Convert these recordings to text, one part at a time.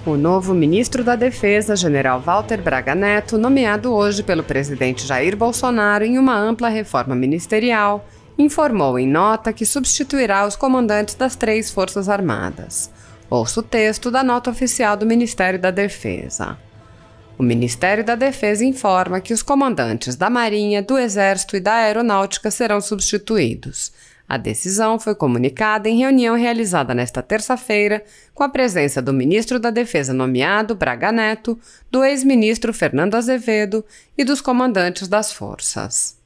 O novo ministro da Defesa, general Walter Braga Neto, nomeado hoje pelo presidente Jair Bolsonaro em uma ampla reforma ministerial, informou em nota que substituirá os comandantes das 3 Forças Armadas. Ouça o texto da nota oficial do Ministério da Defesa. O Ministério da Defesa informa que os comandantes da Marinha, do Exército e da Aeronáutica serão substituídos. A decisão foi comunicada em reunião realizada nesta terça-feira, com a presença do ministro da Defesa nomeado, Braga Neto, do ex-ministro Fernando Azevedo e dos comandantes das forças.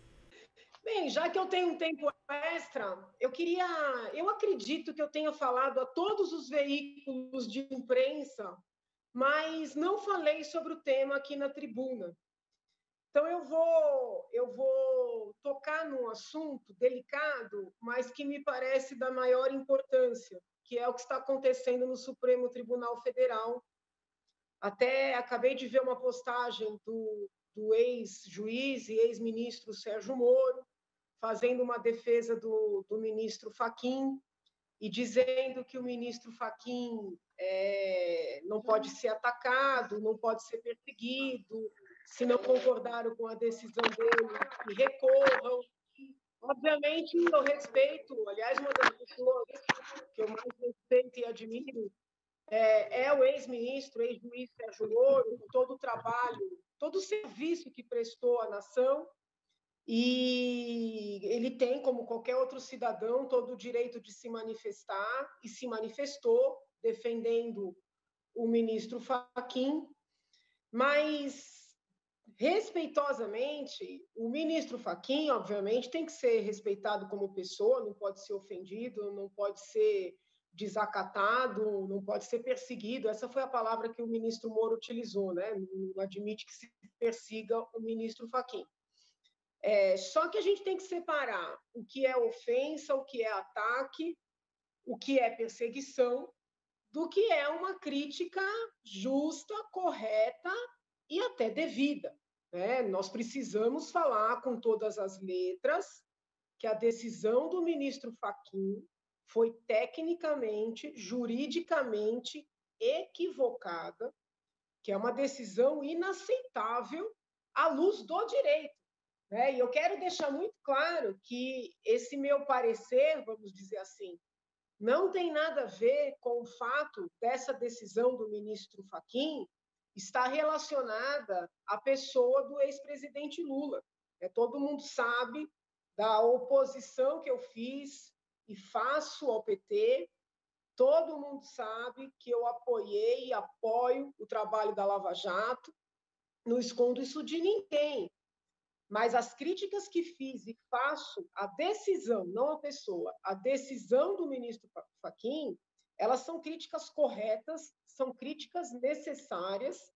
Bem, já que eu tenho um tempo extra, eu acredito que eu tenha falado a todos os veículos de imprensa, mas não falei sobre o tema aqui na tribuna. Então, eu vou tocar num assunto delicado, mas que me parece da maior importância, que é o que está acontecendo no Supremo Tribunal Federal. Até acabei de ver uma postagem do ex-juiz e ex-ministro Sérgio Moro, fazendo uma defesa do ministro Fachin e dizendo que o ministro Fachin não pode ser atacado, não pode ser perseguido, se não concordaram com a decisão dele, que recorram. Obviamente, eu respeito, aliás, uma das pessoas que eu mais respeito e admiro é o ex-ministro, ex-juiz Sérgio Moro, com todo o trabalho, todo o serviço que prestou à nação, e ele tem, como qualquer outro cidadão, todo o direito de se manifestar, e se manifestou defendendo o ministro Fachin, mas respeitosamente, o ministro Fachin, obviamente, tem que ser respeitado como pessoa, não pode ser ofendido, não pode ser desacatado, não pode ser perseguido. Essa foi a palavra que o ministro Moro utilizou, né? Não admite que se persiga o ministro Fachin. Só que a gente tem que separar o que é ofensa, o que é ataque, o que é perseguição, do que é uma crítica justa, correta e até devida. Nós precisamos falar com todas as letras que a decisão do ministro Fachin foi tecnicamente, juridicamente equivocada, que é uma decisão inaceitável à luz do direito. E eu quero deixar muito claro que esse meu parecer, vamos dizer assim, não tem nada a ver com o fato dessa decisão do ministro Fachin estar relacionada à pessoa do ex-presidente Lula. Todo mundo sabe da oposição que eu fiz e faço ao PT, todo mundo sabe que eu apoiei e apoio o trabalho da Lava Jato, não escondo isso de ninguém. Mas as críticas que fiz e faço à decisão, não à pessoa, a decisão do ministro Fachin, elas são críticas corretas, são críticas necessárias,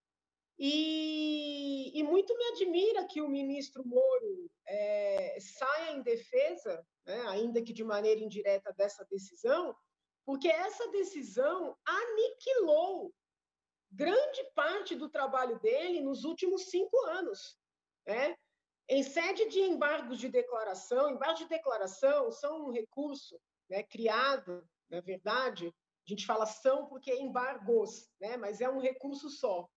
e muito me admira que o ministro Moro saia em defesa, ainda que de maneira indireta, dessa decisão, porque essa decisão aniquilou grande parte do trabalho dele nos últimos 5 anos. Em sede de embargos de declaração são um recurso criado, na verdade, a gente fala são porque é embargos, mas é um recurso só.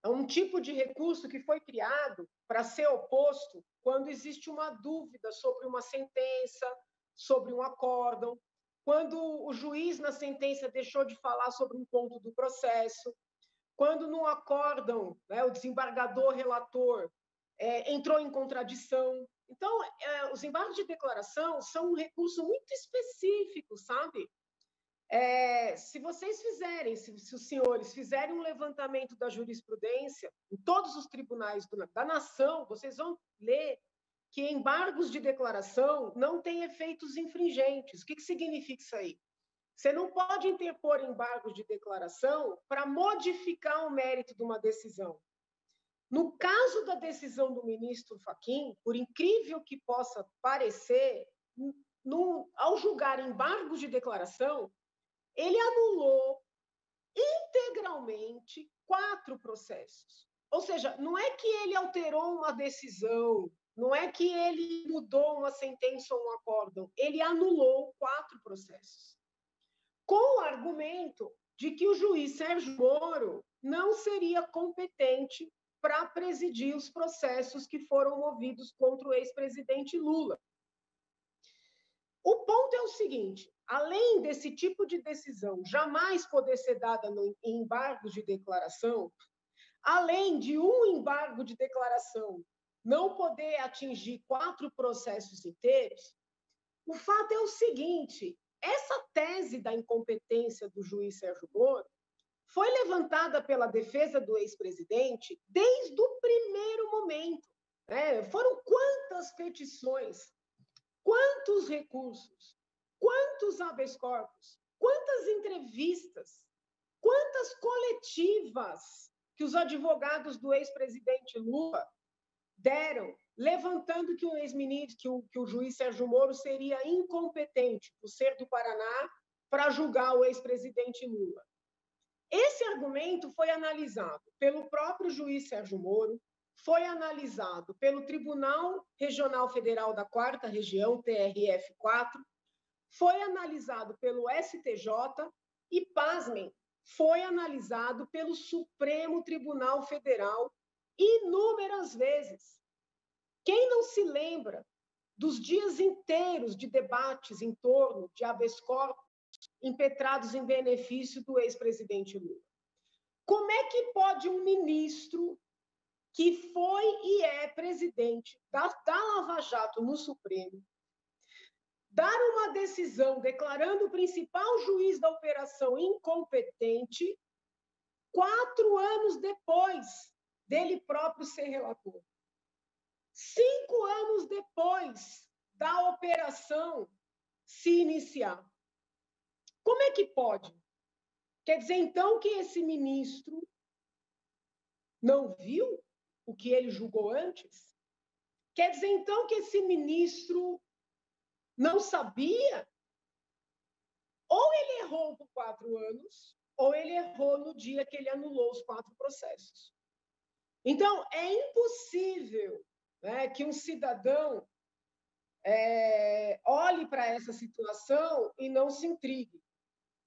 É um tipo de recurso que foi criado para ser oposto quando existe uma dúvida sobre uma sentença, sobre um acórdão, quando o juiz na sentença deixou de falar sobre um ponto do processo, quando no acórdão o desembargador relator entrou em contradição. Então, os embargos de declaração são um recurso muito específico, sabe? Se vocês fizerem, se os senhores fizerem um levantamento da jurisprudência em todos os tribunais da nação, vocês vão ler que embargos de declaração não têm efeitos infringentes. O que significa isso aí? Você não pode interpor embargos de declaração para modificar o mérito de uma decisão. No caso da decisão do ministro Fachin, por incrível que possa parecer, ao julgar embargos de declaração, ele anulou integralmente 4 processos. Ou seja, não é que ele alterou uma decisão, não é que ele mudou uma sentença ou um acórdão, ele anulou 4 processos. Com o argumento de que o juiz Sérgio Moro não seria competente para presidir os processos que foram movidos contra o ex-presidente Lula. O ponto é o seguinte: além desse tipo de decisão jamais poder ser dada em embargos de declaração, além de um embargo de declaração não poder atingir 4 processos inteiros, o fato é o seguinte: essa tese da incompetência do juiz Sérgio Moro foi levantada pela defesa do ex-presidente desde o primeiro momento. Foram quantas petições, quantos recursos, quantos habeas corpus, quantas entrevistas, quantas coletivas que os advogados do ex-presidente Lula deram, levantando que o ex-ministro, que o juiz Sérgio Moro seria incompetente, por ser do Paraná, para julgar o ex-presidente Lula. Esse argumento foi analisado pelo próprio juiz Sérgio Moro, foi analisado pelo Tribunal Regional Federal da 4ª Região, TRF4, foi analisado pelo STJ e, pasmem, foi analisado pelo Supremo Tribunal Federal inúmeras vezes. Quem não se lembra dos dias inteiros de debates em torno de habeas corpus impetrados em benefício do ex-presidente Lula? Como é que pode um ministro que foi e é presidente da Lava Jato no Supremo dar uma decisão declarando o principal juiz da operação incompetente 4 anos depois dele próprio ser relator? 5 anos depois da operação se iniciar. Como é que pode? Quer dizer, então, que esse ministro não viu o que ele julgou antes? Quer dizer, então, que esse ministro não sabia? Ou ele errou por 4 anos, ou ele errou no dia que ele anulou os 4 processos. Então, é impossível, né, que um cidadão olhe para essa situação e não se intrigue.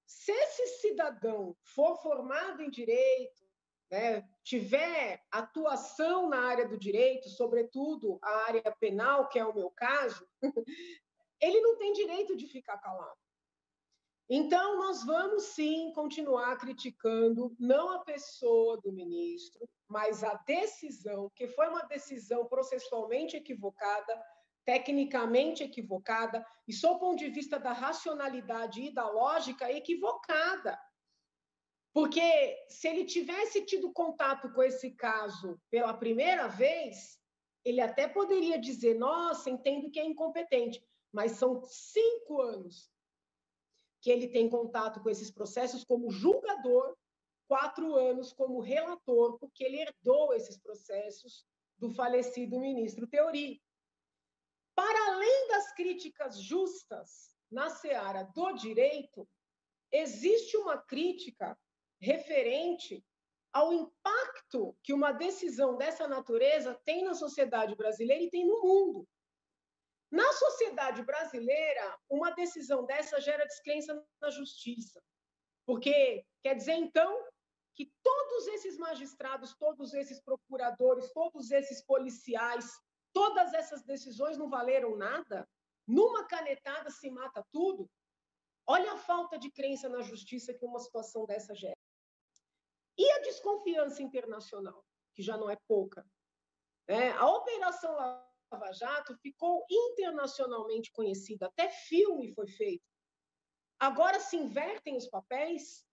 Se esse cidadão for formado em direito, né, tiver atuação na área do direito, sobretudo a área penal, que é o meu caso, ele não tem direito de ficar calado. Então, nós vamos sim continuar criticando não a pessoa do ministro, mas a decisão, que foi uma decisão processualmente equivocada, tecnicamente equivocada, e, sob o ponto de vista da racionalidade e da lógica, equivocada. Porque se ele tivesse tido contato com esse caso pela primeira vez, ele até poderia dizer: nossa, entendo que é incompetente, mas são 5 anos que ele tem contato com esses processos como julgador, 4 anos como relator, porque ele herdou esses processos do falecido ministro Theory. Para além das críticas justas na seara do direito, existe uma crítica referente ao impacto que uma decisão dessa natureza tem na sociedade brasileira e tem no mundo. Na sociedade brasileira, uma decisão dessa gera descrença na justiça, porque quer dizer, então, que todos esses magistrados, todos esses procuradores, todos esses policiais, todas essas decisões não valeram nada? Numa canetada se mata tudo? Olha a falta de crença na justiça que uma situação dessa gera. E a desconfiança internacional, que já não é pouca. A Operação Lava Jato ficou internacionalmente conhecida, até filme foi feito. Agora se invertem os papéis.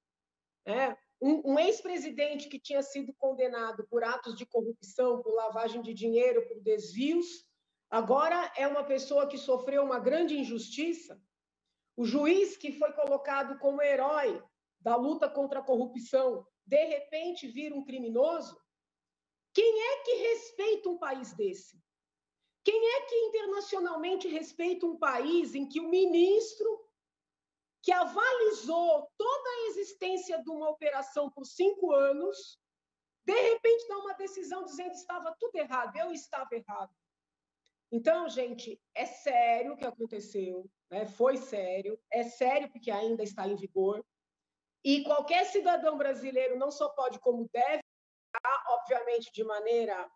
Um ex-presidente que tinha sido condenado por atos de corrupção, por lavagem de dinheiro, por desvios, agora é uma pessoa que sofreu uma grande injustiça. O juiz que foi colocado como herói da luta contra a corrupção, de repente vira um criminoso. Quem é que respeita um país desse? Quem é que internacionalmente respeita um país em que o ministro, que avalizou toda a existência de uma operação por 5 anos, de repente dá uma decisão dizendo que estava tudo errado, eu estava errado? Então, gente, é sério o que aconteceu, né? Foi sério, é sério porque ainda está em vigor. E qualquer cidadão brasileiro não só pode, como deve, obviamente de maneira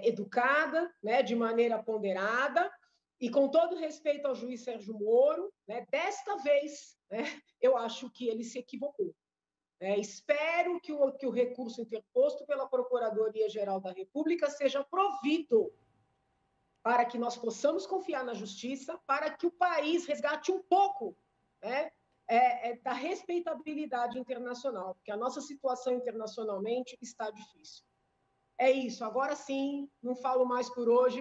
educada, né, de maneira ponderada, e com todo respeito ao juiz Sérgio Moro, né, desta vez, né, eu acho que ele se equivocou. Espero que o recurso interposto pela Procuradoria-Geral da República seja provido para que nós possamos confiar na justiça, para que o país resgate um pouco, né, da respeitabilidade internacional, porque a nossa situação internacionalmente está difícil. É isso, agora sim, não falo mais por hoje.